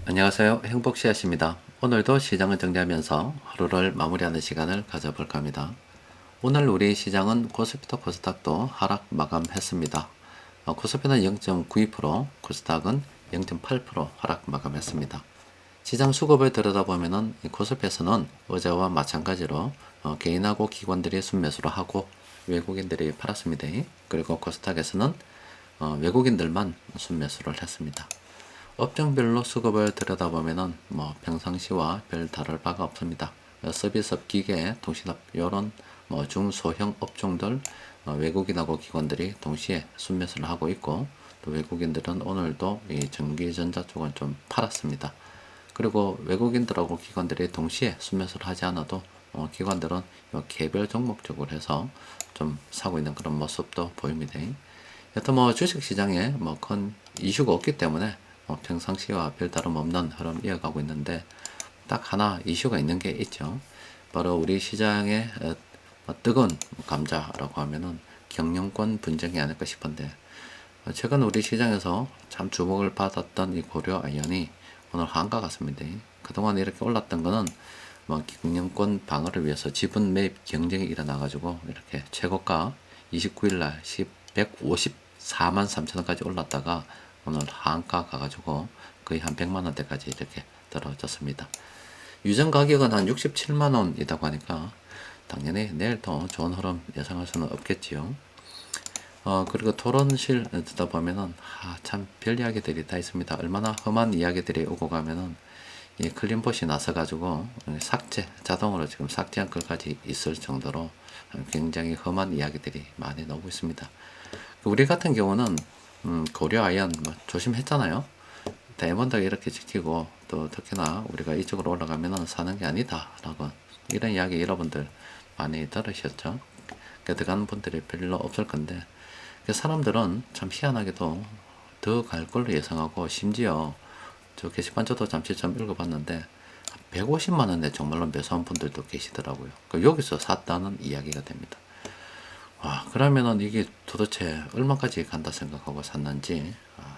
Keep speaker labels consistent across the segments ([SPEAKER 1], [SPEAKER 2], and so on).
[SPEAKER 1] 안녕하세요. 행복씨앗입니다. 오늘도 시장을 정리하면서 하루를 마무리하는 시간을 가져볼까 합니다. 오늘 우리 시장은 코스피도 코스닥도 하락 마감했습니다. 코스피는 0.92%, 코스닥은 0.8% 하락 마감했습니다. 시장 수급을 들여다보면 코스피에서는 어제와 마찬가지로 개인하고 기관들이 순매수를 하고 외국인들이 팔았습니다. 그리고 코스닥에서는 외국인들만 순매수를 했습니다. 업종별로 수급을 들여다보면은 평상시와 별 다를 바가 없습니다. 서비스업, 기계, 통신업 이런 중소형 업종들 외국인하고 기관들이 동시에 순매수를 하고 있고, 또 외국인들은 오늘도 이 전기전자 쪽은 좀 팔았습니다. 그리고 외국인들하고 기관들이 동시에 순매수를 하지 않아도 기관들은 개별 종목적으로 해서 좀 사고 있는 그런 모습도 보입니다. 여튼 주식시장에 큰 이슈가 없기 때문에 평상시와 별다름 없는 흐름 이어가고 있는데, 딱 하나 이슈가 있는 게 있죠. 바로 우리 시장의 뜨거운 감자라고 하면은 경영권 분쟁이 아닐까 싶은데, 최근 우리 시장에서 참 주목을 받았던 이 고려 아이언이 오늘 한가 같습니다. 그동안 이렇게 올랐던 거는 경영권 방어를 위해서 지분 매입 경쟁이 일어나가지고 이렇게 최고가 29일날 154만 3천원까지 올랐다가 오늘 한가 가가지고 거의 한 100만원대까지 이렇게 떨어졌습니다. 유전 가격은 한 67만원이라고 하니까 당연히 내일 더 좋은 흐름 예상할 수는 없겠지요. 그리고 토론실 듣다 보면은 참 별 이야기들이 다 있습니다. 얼마나 험한 이야기들이 오고 가면은 이 클린봇이 나서 가지고 삭제, 자동으로 지금 삭제한 글까지 있을 정도로 굉장히 험한 이야기들이 많이 나오고 있습니다. 우리 같은 경우는 고려 아이언 조심했잖아요. 다이아몬드가 이렇게 지키고, 또 특히나 우리가 이쪽으로 올라가면은 사는 게 아니다 라고 이런 이야기 여러분들 많이 들으셨죠. 들어가는 분들이 별로 없을 건데, 사람들은 참 희한하게도 더 갈 걸로 예상하고, 심지어 저 게시판 저도 잠시 좀 읽어봤는데 150만원에 정말로 매수한 분들도 계시더라고요. 여기서 샀다는 이야기가 됩니다. 와, 그러면은 이게 도대체 얼마까지 간다 생각하고 샀는지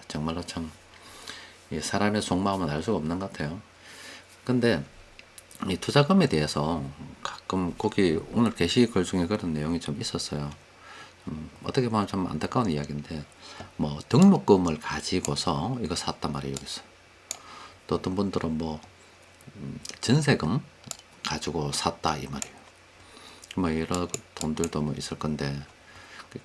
[SPEAKER 1] 정말로 참 사람의 속마음은 알 수가 없는 것 같아요. 근데 이 투자금에 대해서 가끔 거기 오늘 게시글 중에 그런 내용이 좀 있었어요. 어떻게 보면 좀 안타까운 이야기인데, 등록금을 가지고서 이거 샀단 말이에요, 여기서. 또 어떤 분들은 전세금 가지고 샀다 이 말이에요. 이런 돈들도 있을 건데,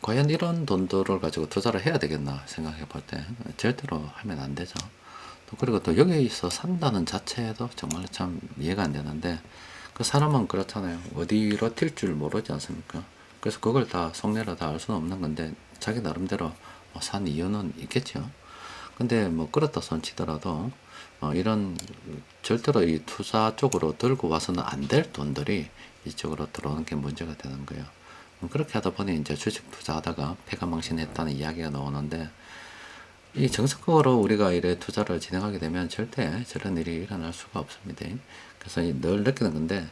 [SPEAKER 1] 과연 이런 돈들을 가지고 투자를 해야 되겠나 생각해 볼 때 절대로 하면 안 되죠. 또 그리고 또 여기서 산다는 자체도 정말 참 이해가 안 되는데, 그 사람은 그렇잖아요. 어디로 튈 줄 모르지 않습니까? 그래서 그걸 다 속내로 다 알 수는 없는 건데, 자기 나름대로 산 이유는 있겠죠. 근데 그렇다 손 치더라도 이런 절대로 이 투자 쪽으로 들고 와서는 안 될 돈들이 이쪽으로 들어오는 게 문제가 되는 거예요. 그렇게 하다 보니 이제 주식 투자하다가 패가망신했다는 이야기가 나오는데, 이 정석적으로 우리가 이래 투자를 진행하게 되면 절대 저런 일이 일어날 수가 없습니다. 그래서 늘 느끼는 건데,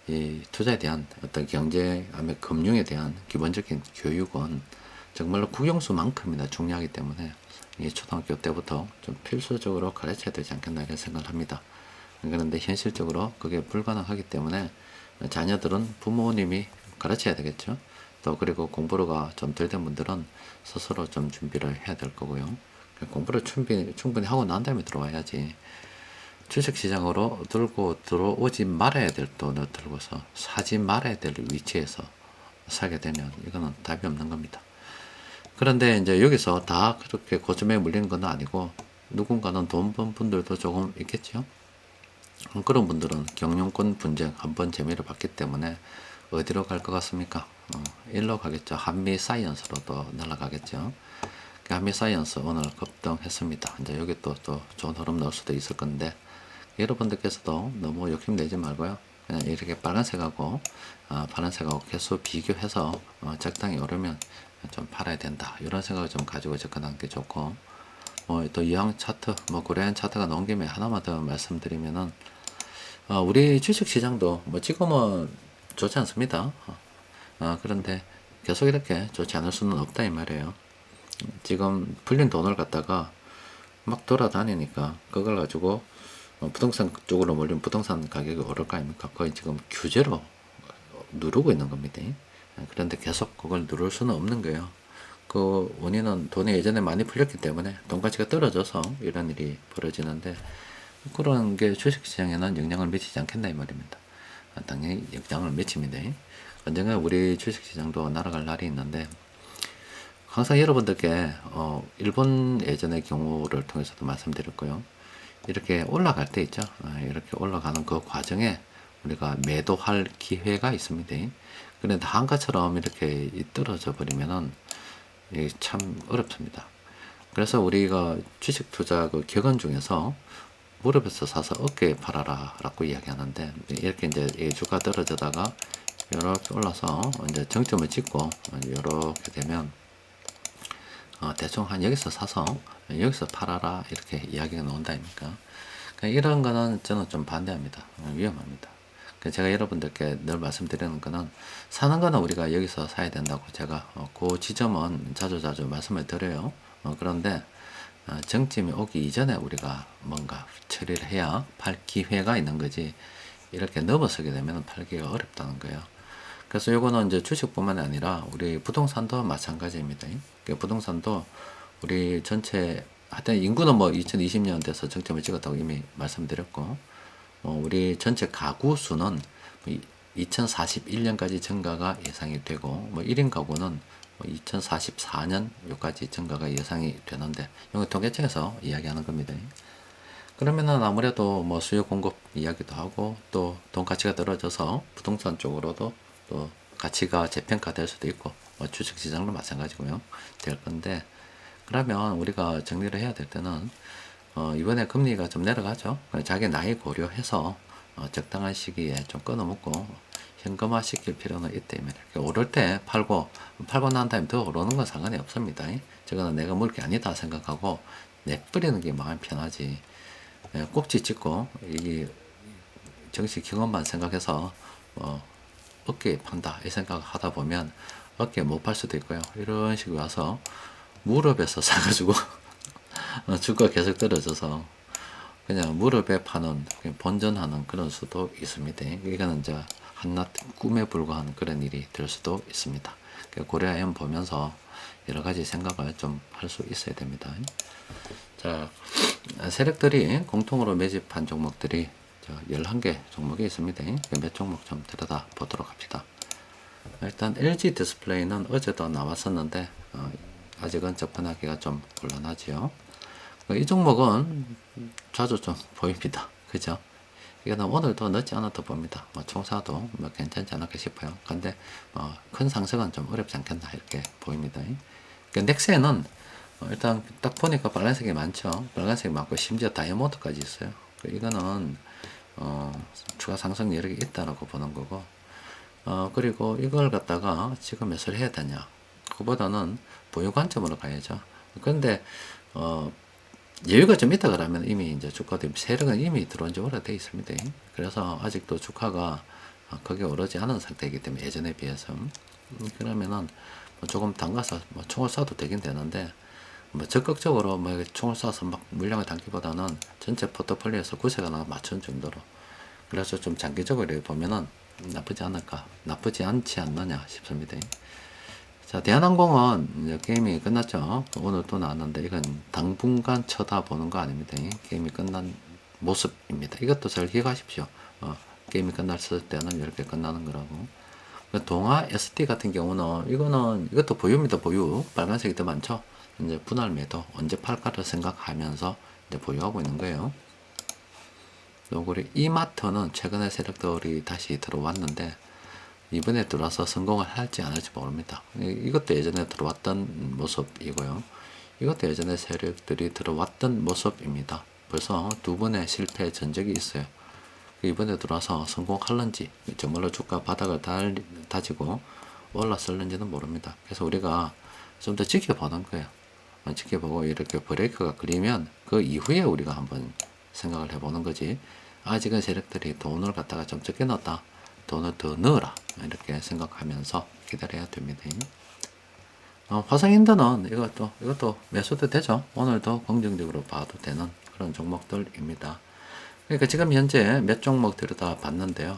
[SPEAKER 1] 이 투자에 대한 어떤 경제, 금융에 대한 기본적인 교육은 정말로 국영수만큼이나 중요하기 때문에 이 초등학교 때부터 좀 필수적으로 가르쳐야 되지 않겠나 이런 생각을 합니다. 그런데 현실적으로 그게 불가능하기 때문에 자녀들은 부모님이 가르쳐야 되겠죠. 또 그리고 공부가 좀 덜 된 분들은 스스로 좀 준비를 해야 될 거고요. 공부를 충분히 하고 난 다음에 들어와야지, 주식시장으로 들고 들어오지 말아야 될 돈을 들고서 사지 말아야 될 위치에서 사게 되면 이거는 답이 없는 겁니다. 그런데 이제 여기서 다 그렇게 고점에 물리는 건 아니고, 누군가는 돈 번 분들도 조금 있겠죠. 그런 분들은 경영권 분쟁 한번 재미를 봤기 때문에 어디로 갈 것 같습니까? 일로 가겠죠. 한미 사이언스로도 날아가겠죠. 한미 사이언스 오늘 급등했습니다. 이제 여기 또 좋은 흐름 넣을 수도 있을 건데, 여러분들께서도 너무 욕심내지 말고요. 그냥 이렇게 빨간색하고 파란색하고 개수 비교해서 적당히 오르면 좀 팔아야 된다, 이런 생각을 좀 가지고 접근하는 게 좋고, 또 이항 차트, 고려한 차트가 나온 김에 하나만 더 말씀드리면은, 우리 주식시장도 지금은 좋지 않습니다. 그런데 계속 이렇게 좋지 않을 수는 없다 이 말이에요. 지금 풀린 돈을 갖다가 막 돌아다니니까 그걸 가지고 부동산 쪽으로 몰리면 부동산 가격이 오를 거 아닙니까? 거의 지금 규제로 누르고 있는 겁니다. 그런데 계속 그걸 누를 수는 없는 거예요. 그 원인은 돈이 예전에 많이 풀렸기 때문에 돈 가치가 떨어져서 이런 일이 벌어지는데, 그런 게 주식시장에는 영향을 미치지 않겠나 이 말입니다. 당연히 영향을 미칩니다. 언젠가 우리 주식시장도 날아갈 날이 있는데, 항상 여러분들께 일본 예전의 경우를 통해서도 말씀드렸고요. 이렇게 올라갈 때 있죠. 이렇게 올라가는 그 과정에 우리가 매도할 기회가 있습니다. 그런데 한가처럼 이렇게 떨어져 버리면은 참 어렵습니다. 그래서 우리가 주식 투자 그 격언 중에서 무릎에서 사서 어깨에 팔아라 라고 이야기하는데, 이렇게 이제 주가 떨어지다가 이렇게 올라서 이제 정점을 찍고 이렇게 되면 대충 한 여기서 사서 여기서 팔아라 이렇게 이야기가 나온다 아닙니까? 그러니까 이런 거는 저는 좀 반대합니다. 위험합니다. 제가 여러분들께 늘 말씀드리는 거는, 사는 거는 우리가 여기서 사야 된다고 제가 그 지점은 자주 말씀을 드려요. 그런데 정점이 오기 이전에 우리가 뭔가 처리를 해야 팔 기회가 있는 거지, 이렇게 넘어서게 되면 팔기가 어렵다는 거예요. 그래서 요거는 이제 주식뿐만 아니라 우리 부동산도 마찬가지입니다. 부동산도 우리 전체 하여튼 인구는 뭐 2020년 돼서 정점을 찍었다고 이미 말씀드렸고, 우리 전체 가구 수는 2041년까지 증가가 예상이 되고, 뭐 1인 가구는 2044년 요까지 증가가 예상이 되는데, 이거 통계청에서 이야기하는 겁니다. 그러면은 아무래도 뭐 수요 공급 이야기도 하고, 또 돈 가치가 떨어져서 부동산 쪽으로도 또 가치가 재평가될 수도 있고, 뭐 주식 시장도 마찬가지고요. 될 건데, 그러면 우리가 정리를 해야 될 때는 이번에 금리가 좀 내려가죠. 자기 나이 고려해서 적당한 시기에 좀 끊어먹고 현금화 시킬 필요는 있다면, 오를 때 팔고 난 다음에 더 오르는 건 상관이 없습니다. 저거는 내가 먹을 게 아니다 생각하고 내버리는 게 마음 편하지, 꼭지 찍고 이 정식 경험만 생각해서 어깨에 판다 이 생각 하다 보면 어깨에 못 팔 수도 있고요. 이런 식으로 와서 무릎에서 사가지고 주가 계속 떨어져서 그냥 무릎에 파는, 본전하는 그런 수도 있습니다. 이거는 이제 한낱 꿈에 불과한 그런 일이 될 수도 있습니다. 고려해 보면서 여러 가지 생각을 좀 할 수 있어야 됩니다. 자, 세력들이 공통으로 매집한 종목들이 11개 종목이 있습니다. 몇 종목 좀 들여다 보도록 합시다. 일단 LG 디스플레이는 어제도 나왔었는데 아직은 접근하기가 좀 곤란하지요. 이 종목은 자주 좀 보입니다. 그죠? 이거는 오늘도 늦지 않았다 봅니다. 총사도 괜찮지 않을까 싶어요. 근데 큰 상승은 좀 어렵지 않겠나 이렇게 보입니다. 넥센은 일단 딱 보니까 빨간색이 많죠. 빨간색이 많고 심지어 다이아몬드까지 있어요. 이거는 추가 상승 여력이 있다라고 보는 거고, 그리고 이걸 갖다가 지금 몇을 해야 되냐, 그보다는 보유 관점으로 가야죠. 그런데 여유가 좀 있다 그러면 이미 이제 주가도 세력은 이미 들어온 지 오래돼 있습니다. 그래서 아직도 주가가 크게 오르지 않은 상태이기 때문에 예전에 비해서, 그러면은 조금 담가서 총을 쏴도 되긴 되는데, 적극적으로 총을 쏴서 막 물량을 담기보다는 전체 포트폴리오에서 구색 하나 맞춘 정도로, 그래서 좀 장기적으로 보면은 나쁘지 않지 않느냐 싶습니다. 자, 대한항공은 이제 게임이 끝났죠. 오늘 또 나왔는데 이건 당분간 쳐다보는 거 아닙니다. 게임이 끝난 모습입니다. 이것도 잘 기억하십시오. 게임이 끝났을 때는 이렇게 끝나는 거라고. 동아 ST 같은 경우는 이것도 보유입니다. 보유. 빨간색이 더 많죠. 이제 분할 매도 언제 팔까를 생각하면서 이제 보유하고 있는 거예요. 우리 이마트는 최근에 세력들이 다시 들어왔는데 이번에 들어와서 성공을 할지 안 할지 모릅니다. 이것도 예전에 들어왔던 모습이고요. 이것도 예전에 세력들이 들어왔던 모습입니다. 벌써 두 번의 실패 전적이 있어요. 이번에 들어와서 성공할런지, 정말로 주가 바닥을 다지고 올라설는지는 모릅니다. 그래서 우리가 좀 더 지켜보는 거예요. 지켜보고 이렇게 브레이크가 걸리면 그 이후에 우리가 한번 생각을 해보는 거지, 아직은 세력들이 돈을 갖다가 좀 적게 넣었다, 돈을 더 넣어라 이렇게 생각하면서 기다려야 됩니다. 화성인더는 이것도 매수도 되죠. 오늘도 긍정적으로 봐도 되는 그런 종목들입니다. 그러니까 지금 현재 몇 종목 들여다 봤는데요.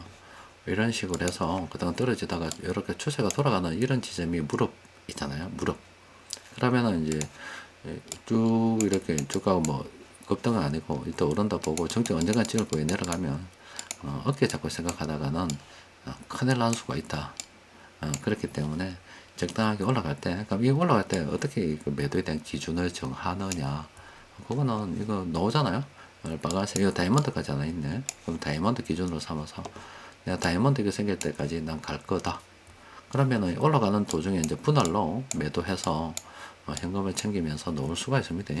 [SPEAKER 1] 이런 식으로 해서 그동안 떨어지다가 이렇게 추세가 돌아가는 이런 지점이 무릎 있잖아요. 무릎. 그러면은 이제 쭉 이렇게 쭉 가고 뭐 급등은 아니고 일단 오른다 보고 정점 언젠가 찍을 거에 내려가면 어깨 잡고 생각하다가는 큰일 날 수가 있다. 그렇기 때문에 적당하게 올라갈 때, 그럼 이 올라갈 때 어떻게 그 매도에 대한 기준을 정하느냐. 그거는 이거 나오잖아요. 빨간색, 이거 다이아몬드까지 하나 있네. 그럼 다이아몬드 기준으로 삼아서 내가 다이아몬드가 생길 때까지 난 갈 거다. 그러면은 올라가는 도중에 이제 분할로 매도해서 현금을 챙기면서 놓을 수가 있습니다.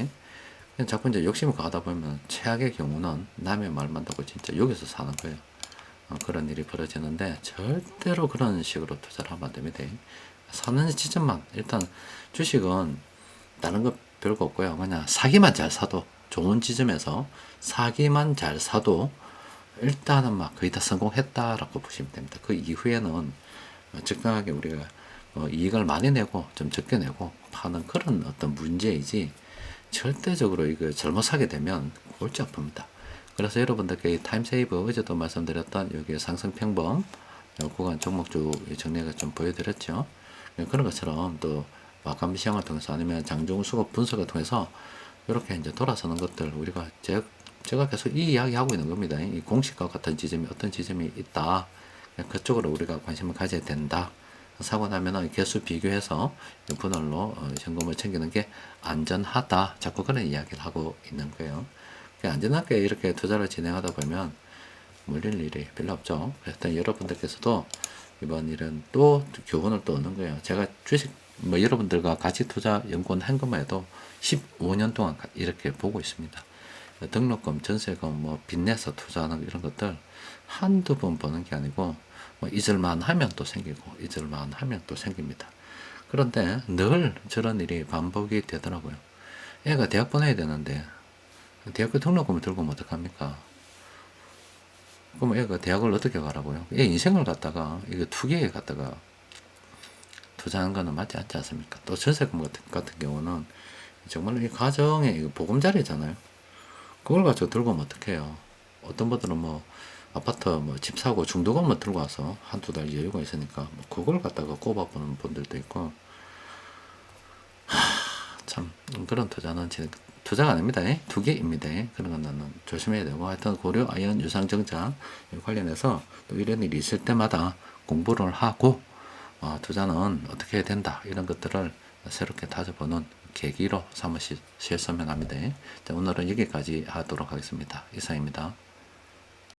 [SPEAKER 1] 자꾸 이제 욕심을 가다 보면 최악의 경우는 남의 말만 듣고 진짜 여기서 사는 거예요. 그런 일이 벌어지는데 절대로 그런 식으로 투자를 하면 안 됩니다. 사는 지점만 일단 주식은 다른 거 별거 없고요. 그냥 사기만 잘 사도 좋은 지점에서 사기만 잘 사도 일단은 막 거의 다 성공했다라고 보시면 됩니다. 그 이후에는 적당하게 우리가 이익을 많이 내고 좀 적게 내고 파는 그런 어떤 문제이지 절대적으로 이거 잘못 사게 되면 골치 아픕니다. 그래서 여러분들께 이 타임세이브 어제도 말씀드렸던 여기 상승평범 구간 종목주 정리가 좀 보여드렸죠. 그런 것처럼 또 마감 시장을 통해서 아니면 장중 수급 분석을 통해서 이렇게 이제 돌아서는 것들 우리가 제가 계속 이 이야기 하고 있는 겁니다. 이 공식과 같은 지점이 어떤 지점이 있다. 그쪽으로 우리가 관심을 가져야 된다. 사고 나면은 개수 비교해서 분할로 현금을 챙기는 게 안전하다. 자꾸 그런 이야기를 하고 있는 거예요. 안전하게 이렇게 투자를 진행하다 보면 물릴 일이 별로 없죠. 그래서 여러분들께서도 이번 일은 또 교훈을 또 얻는 거예요. 제가 주식 뭐 여러분들과 같이 투자 연구원 한 것만 해도 15년 동안 이렇게 보고 있습니다. 등록금, 전세금, 뭐 빚내서 투자하는 이런 것들 한두 번 보는 게 아니고 뭐 잊을만 하면 또 생기고 잊을만 하면 또 생깁니다. 그런데 늘 저런 일이 반복이 되더라고요. 애가 대학 보내야 되는데 대학교 등록금을 들고 오면 어떡합니까? 그럼 애가 대학을 어떻게 가라고요? 애 인생을 갖다가 이거 투기에 갖다가 투자하는 거는 맞지 않지 않습니까? 또 전세금 같은 경우는 정말 이 가정의 이거 보금자리잖아요. 그걸 가지고 들고 오면 어떡해요? 어떤 분들은 뭐 아파트 뭐 집 사고 중도금만 들고 와서 한두 달 여유가 있으니까 뭐 그걸 갖다가 꼽아보는 분들도 있고 참 그런 투자는 투자가 아닙니다. 투기입니다. 그런 건 나는 조심해야 되고 하여튼 고려 아연 유상증자 관련해서 또 이런 일이 있을 때마다 공부를 하고 투자는 어떻게 해야 된다 이런 것들을 새롭게 다져보는 계기로 삼으셨으면 합니다. 자, 오늘은 여기까지 하도록 하겠습니다. 이상입니다.